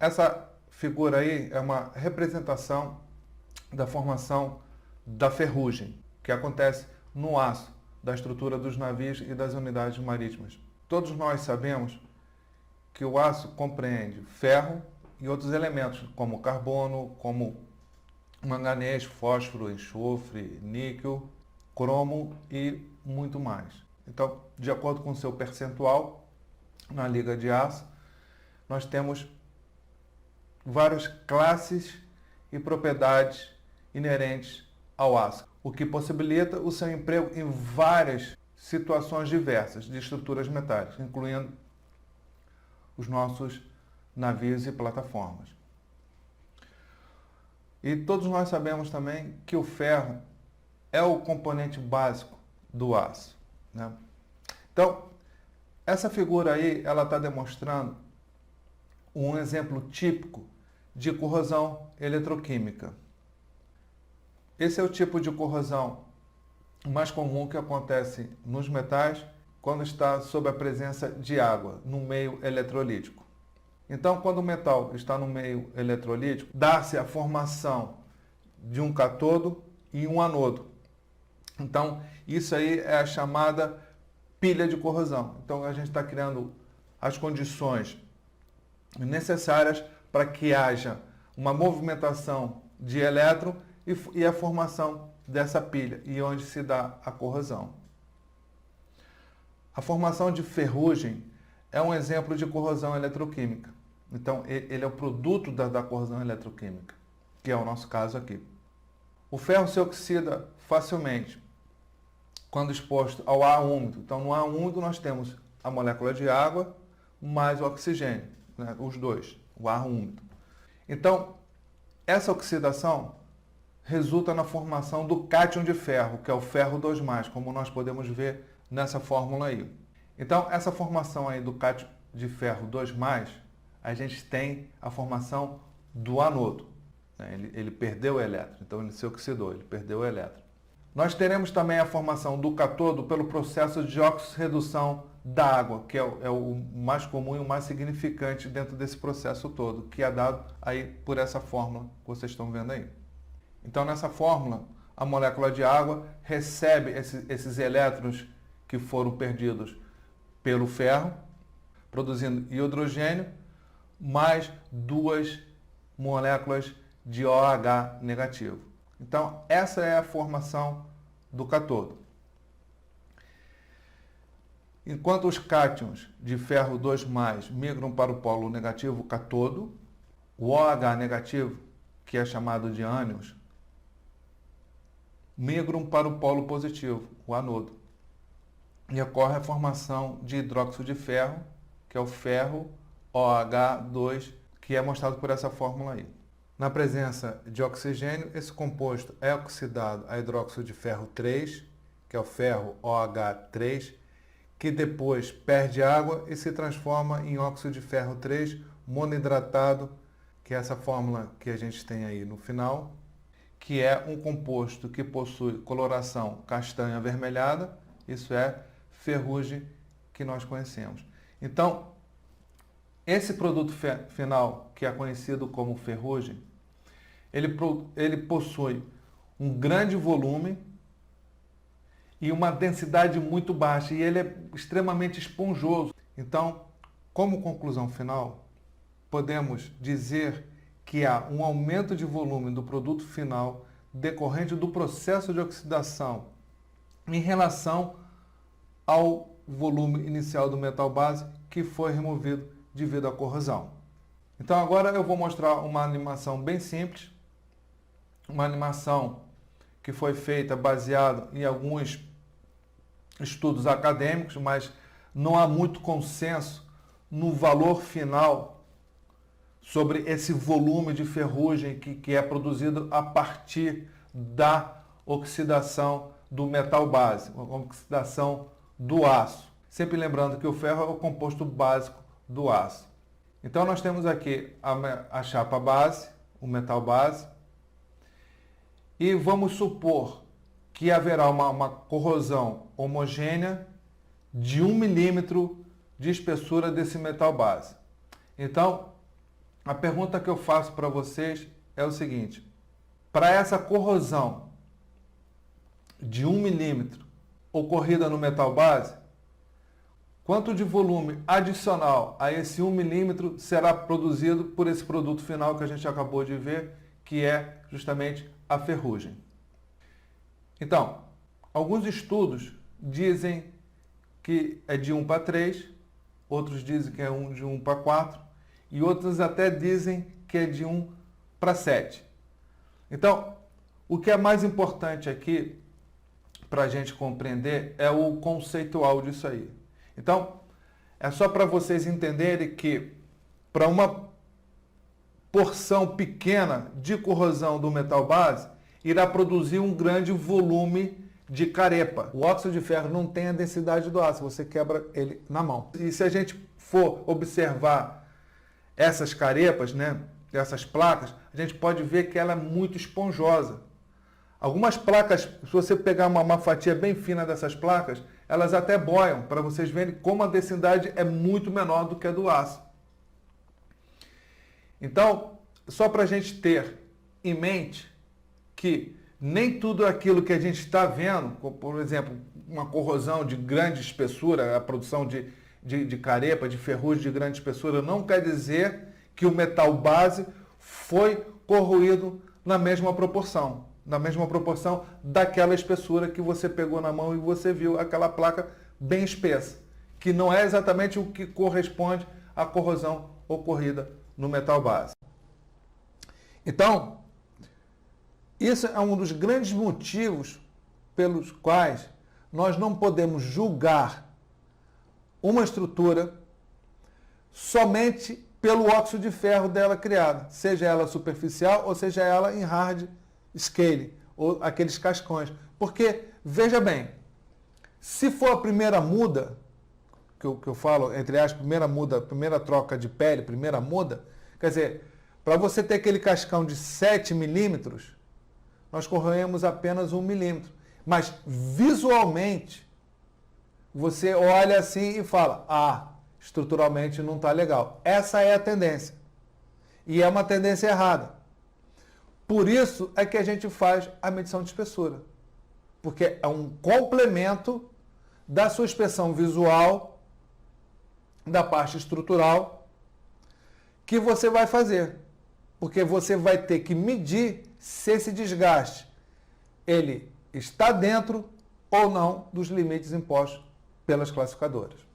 essa figura aí é uma representação da formação da ferrugem, que acontece no aço da estrutura dos navios e das unidades marítimas. Todos nós sabemos que o aço compreende ferro e outros elementos, como carbono, como manganês, fósforo, enxofre, níquel, cromo e muito mais. Então, de acordo com o seu percentual na liga de aço, nós temos várias classes e propriedades inerentes ao aço, o que possibilita o seu emprego em várias situações diversas de estruturas metálicas, incluindo os nossos navios e plataformas. E todos nós sabemos também que o ferro é o componente básico do aço, né? Então, essa figura aí, ela está demonstrando um exemplo típico de corrosão eletroquímica. Esse é o tipo de corrosão mais comum que acontece nos metais quando está sob a presença de água no meio eletrolítico. Então, quando o metal está no meio eletrolítico, dá-se a formação de um cátodo e um anodo. Então, isso aí é a chamada pilha de corrosão. Então, a gente está criando as condições necessárias para que haja uma movimentação de elétron e a formação dessa pilha, e onde se dá a corrosão. A formação de ferrugem é um exemplo de corrosão eletroquímica. Então, ele é o produto da corrosão eletroquímica, que é o nosso caso aqui. O ferro se oxida facilmente quando exposto ao ar úmido. Então, no ar úmido nós temos a molécula de água mais o oxigênio, né? Os dois, o ar úmido. Então, essa oxidação resulta na formação do cátion de ferro, que é o ferro 2+, como nós podemos ver nessa fórmula aí. Então, essa formação aí do cátion de ferro 2+, a gente tem a formação do anodo, né? Ele perdeu o elétron, então ele se oxidou, ele perdeu o elétron. Nós teremos também a formação do cátodo pelo processo de oxirredução da água, que é o mais comum e o mais significante dentro desse processo todo, que é dado aí por essa fórmula que vocês estão vendo aí. Então, nessa fórmula, a molécula de água recebe esses elétrons que foram perdidos pelo ferro, produzindo hidrogênio, mais 2 moléculas de OH negativo. Então, essa é a formação do cátodo. Enquanto os cátions de ferro 2+, migram para o polo negativo, cátodo, o OH negativo, que é chamado de ânions, migram para o polo positivo, o anodo. E ocorre a formação de hidróxido de ferro, que é o ferro OH2, que é mostrado por essa fórmula aí. Na presença de oxigênio, esse composto é oxidado a hidróxido de ferro 3, que é o ferro OH3, que depois perde água e se transforma em óxido de ferro 3 monohidratado, que é essa fórmula que a gente tem aí no final, que é um composto que possui coloração castanha avermelhada, isso é ferrugem que nós conhecemos. Então, esse produto final, que é conhecido como ferrugem, ele possui um grande volume e uma densidade muito baixa, e ele é extremamente esponjoso. Então, como conclusão final, podemos dizer que há um aumento de volume do produto final decorrente do processo de oxidação em relação ao volume inicial do metal base que foi removido devido à corrosão. Então agora eu vou mostrar uma animação bem simples, uma animação que foi feita baseada em alguns estudos acadêmicos, mas não há muito consenso no valor final sobre esse volume de ferrugem que é produzido a partir da oxidação do metal base, a oxidação do aço. Sempre lembrando que o ferro é o composto básico do aço. Então nós temos aqui a chapa base, o metal base, e vamos supor que haverá uma corrosão homogênea de 1 milímetro de espessura desse metal base. Então, a pergunta que eu faço para vocês é o seguinte: para essa corrosão de 1 milímetro ocorrida no metal base, quanto de volume adicional a esse 1 milímetro será produzido por esse produto final que a gente acabou de ver, que é justamente a ferrugem? Então, alguns estudos dizem que é de 1 para 3, outros dizem que é de 1 para 4 e outros até dizem que é de 1 para 7. Então, o que é mais importante aqui para a gente compreender é o conceitual disso aí. Então, é só para vocês entenderem que para uma porção pequena de corrosão do metal base, irá produzir um grande volume de carepa. O óxido de ferro não tem a densidade do aço, você quebra ele na mão. E se a gente for observar essas carepas, né, essas placas, a gente pode ver que ela é muito esponjosa. Algumas placas, se você pegar uma fatia bem fina dessas placas, elas até boiam, para vocês verem como a densidade é muito menor do que a do aço. Então, só para a gente ter em mente que nem tudo aquilo que a gente está vendo, como, por exemplo, uma corrosão de grande espessura, a produção de carepa, de ferrugem de grande espessura, não quer dizer que o metal base foi corroído na mesma proporção daquela espessura que você pegou na mão e você viu aquela placa bem espessa, que não é exatamente o que corresponde à corrosão ocorrida no metal base. Então, isso é um dos grandes motivos pelos quais nós não podemos julgar uma estrutura somente pelo óxido de ferro dela criada, seja ela superficial ou seja ela em hard scale, ou aqueles cascões. Porque, veja bem, se for a primeira muda, que eu falo, entre aspas, primeira muda, primeira troca de pele, primeira muda, quer dizer, para você ter aquele cascão de 7 milímetros, nós corroemos apenas 1 milímetro. Mas, visualmente, você olha assim e fala, estruturalmente não está legal. Essa é a tendência. E é uma tendência errada. Por isso é que a gente faz a medição de espessura. Porque é um complemento da sua inspeção visual, da parte estrutural, que você vai fazer. Porque você vai ter que medir se esse desgaste ele está dentro ou não dos limites impostos pelas classificadoras.